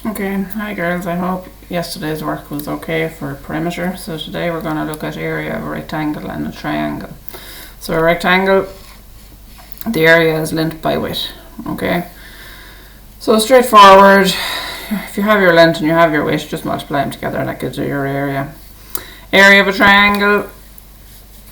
Okay, hi girls, I hope yesterday's work was okay for perimeter. So today we're going to look at area of a rectangle and a triangle. So a rectangle, the area is length by width, okay? So straightforward, if you have your length and you have your width, just multiply them together and that gives you your area. Area of a triangle,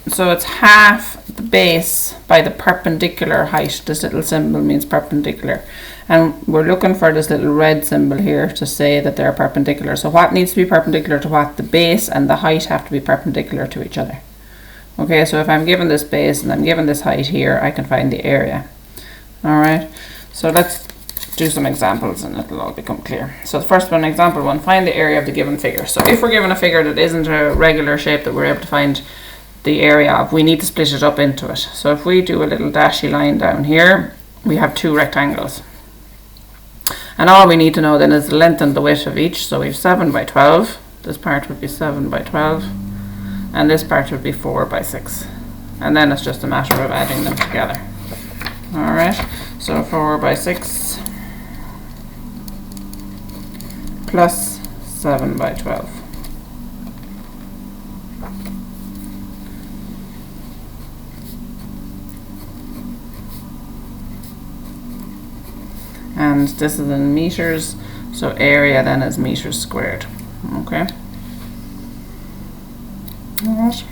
so it's half the base by the perpendicular height. This little symbol means perpendicular. And we're looking for this little red symbol here to say that they're perpendicular. So what needs to be perpendicular to what? The base and the height have to be perpendicular to each other. Okay, so if I'm given this base and I'm given this height here, I can find the area. Alright, so let's do some examples and it'll all become clear. So the first one, example 1, find the area of the given figure. So if we're given a figure that isn't a regular shape that we're able to find the area of, we need to split it up into it. So if we do a little dashy line down here, we have two rectangles. And all we need to know then is the length and the width of each. So we have 7 by 12. This part would be 7 by 12. And this part would be 4 by 6. And then it's just a matter of adding them together. Alright, so 4 by 6 plus 7 by 12. And this is in meters, so area then is meters squared. Okay. Alright.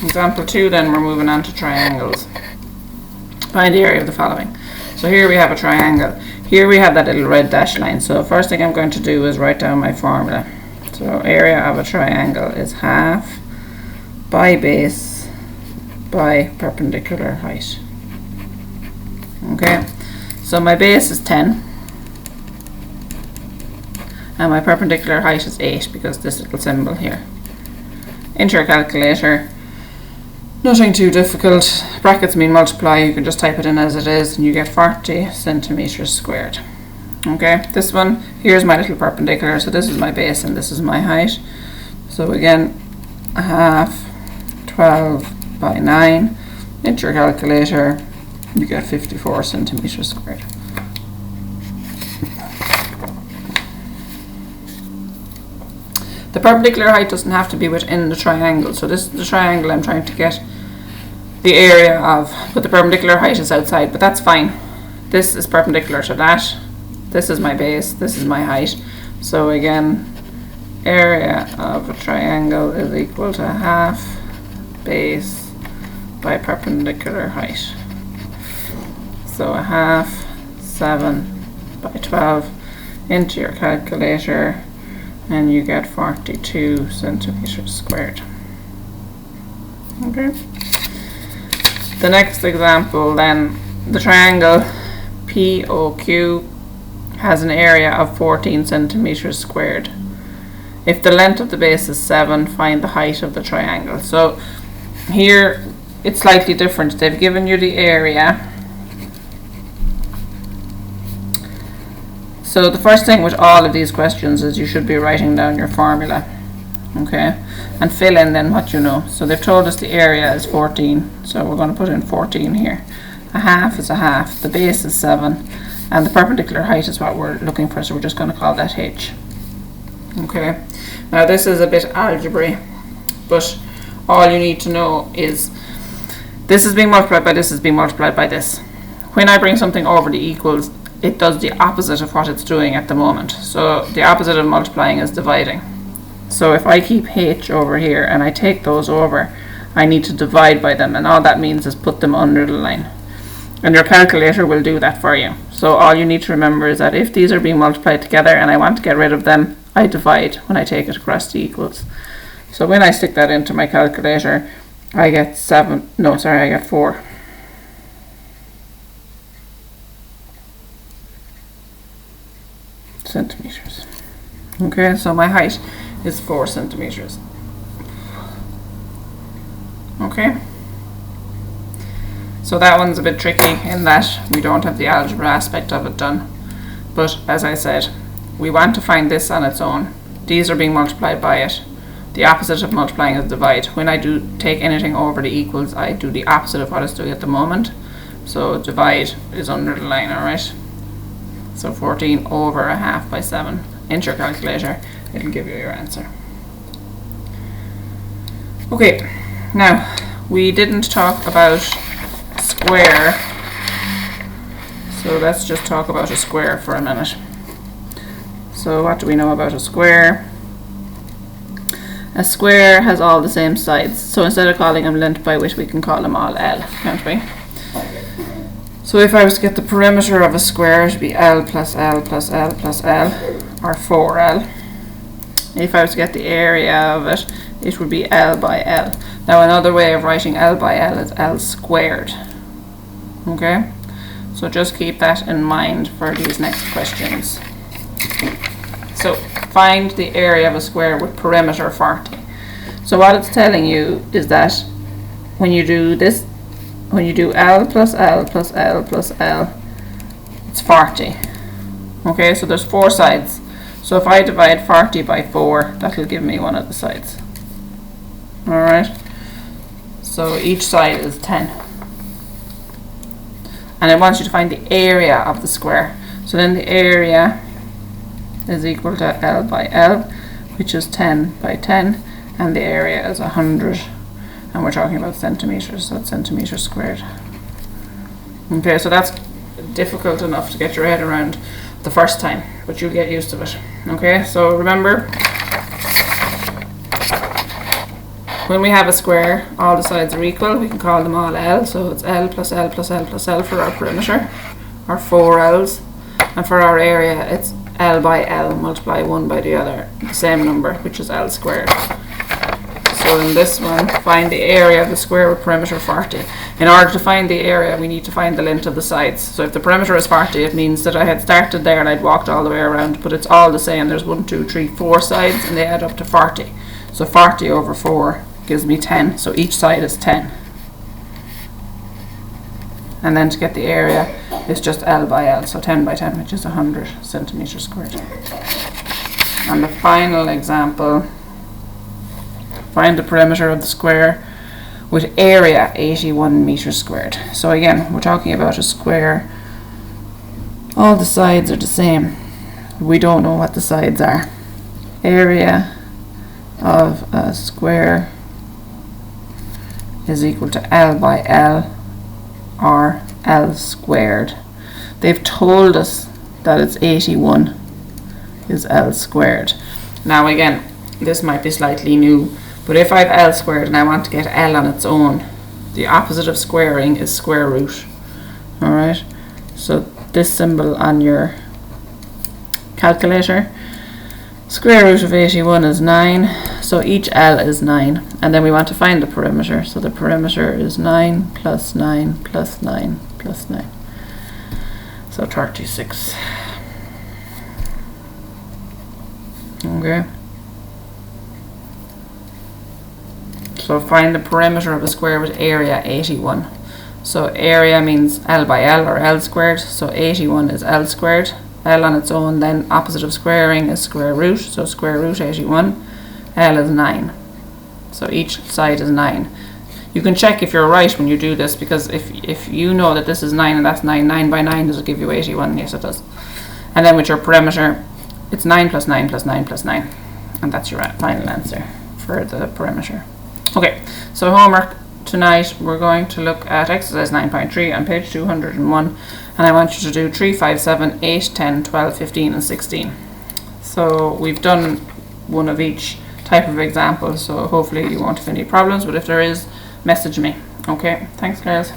Example 2, then we're moving on to triangles. Find the area of the following. So here we have a triangle. Here we have that little red dash line. So first thing I'm going to do is write down my formula. So area of a triangle is half by base by perpendicular height. Okay. So my base is 10 and my perpendicular height is 8 because this little symbol here. Enter your calculator. Nothing too difficult. Brackets mean multiply. You can just type it in as it is and you get 40 centimeters squared. Okay, this one, here's my little perpendicular. So this is my base and this is my height. So again, half 12 by 9. Enter your calculator. You get 54 centimeters squared. The perpendicular height doesn't have to be within the triangle. So this is the triangle I'm trying to get the area of, but the perpendicular height is outside, but that's fine. This is perpendicular to that. This is my base, this is my height. So again, area of a triangle is equal to half base by perpendicular height. So a half 7 by 12 into your calculator and you get 42 centimeters squared. Okay. The next example then, the triangle POQ has an area of 14 centimeters squared. If the length of the base is 7, find the height of the triangle. So here it's slightly different. They've given you the area. So the first thing with all of these questions is you should be writing down your formula, okay, and fill in then what you know. So they've told us the area is 14, so we're going to put in 14 here. A half is a half, the base is 7, and the perpendicular height is what we're looking for, so we're just going to call that h. Okay, now this is a bit algebra, but all you need to know is this is being multiplied by this is being multiplied by this. When I bring something over the equals, it does the opposite of what it's doing at the moment. So the opposite of multiplying is dividing. So if I keep h over here and I take those over, I need to divide by them, and all that means is put them under the line. And your calculator will do that for you. So all you need to remember is that if these are being multiplied together and I want to get rid of them, I divide when I take it across the equals. So when I stick that into my calculator, I get 4. Centimeters. Okay, so my height is 4 centimeters. Okay, so that one's a bit tricky in that we don't have the algebra aspect of it done, but as I said, we want to find this on its own. These are being multiplied by it. The opposite of multiplying is divide. When I do take anything over the equals, I do the opposite of what it's doing at the moment. So divide is under the line, alright? So 14 over a half by 7. Enter your calculator, it'll give you your answer. Okay, now we didn't talk about square, so let's just talk about a square for a minute. So what do we know about a square? A square has all the same sides, so instead of calling them length by width, we can call them all L, can't we? So if I was to get the perimeter of a square, it would be L plus L plus L plus L, or 4L. If I was to get the area of it, it would be L by L. Now another way of writing L by L is L squared. Okay? So just keep that in mind for these next questions. So find the area of a square with perimeter 40. So what it's telling you is that when you do this, when you do L plus L plus L plus L, it's 40. Okay, so there's 4 sides. So if I divide 40 by 4, that'll give me one of the sides. Alright, so each side is 10. And I want you to find the area of the square. So then the area is equal to L by L, which is 10 by 10, and the area is 100, and we're talking about centimeters, so it's centimeters squared. Okay, so that's difficult enough to get your head around the first time, but you'll get used to it. Okay, so remember, when we have a square, all the sides are equal, we can call them all L, so it's L plus L plus L plus L for our perimeter, or 4 L's, and for our area it's L by L, multiply one by the other, the same number, which is L squared. So in this one, find the area of the square with perimeter 40. In order to find the area, we need to find the length of the sides. So if the perimeter is 40, it means that I had started there and I'd walked all the way around, but it's all the same. There's 1, 2, 3, 4 sides, and they add up to 40. So 40 over 4 gives me 10, so each side is 10. And then to get the area, it's just L by L, so 10 by 10, which is 100 centimeters squared. And the final example, find the perimeter of the square with area 81 meters squared. So again, we're talking about a square. All the sides are the same. We don't know what the sides are. Area of a square is equal to L by L, or L squared. They've told us that it's 81 is L squared. Now again, this might be slightly new, but if I have L squared and I want to get L on its own, the opposite of squaring is square root. Alright, so this symbol on your calculator, square root of 81 is 9, so each L is 9, and then we want to find the perimeter, so the perimeter is 9 plus 9 plus 9 plus 9, so 36. Okay, so find the perimeter of a square with area 81. So area means L by L, or L squared, so 81 is L squared. L on its own, then opposite of squaring is square root, so square root 81. L is 9, so each side is 9. You can check if you're right when you do this, because if you know that this is 9 and that's 9, 9 by 9 does it give you 81? Yes, it does. And then with your perimeter, it's 9 plus 9 plus 9 plus 9, and that's your final answer for the perimeter. Okay, so homework tonight, we're going to look at exercise 9.3 on page 201, and I want you to do 3, 5, 7, 8, 10, 12, 15 and 16. So we've done one of each type of example, so hopefully you won't have any problems, but if there is, message me. Okay, thanks guys.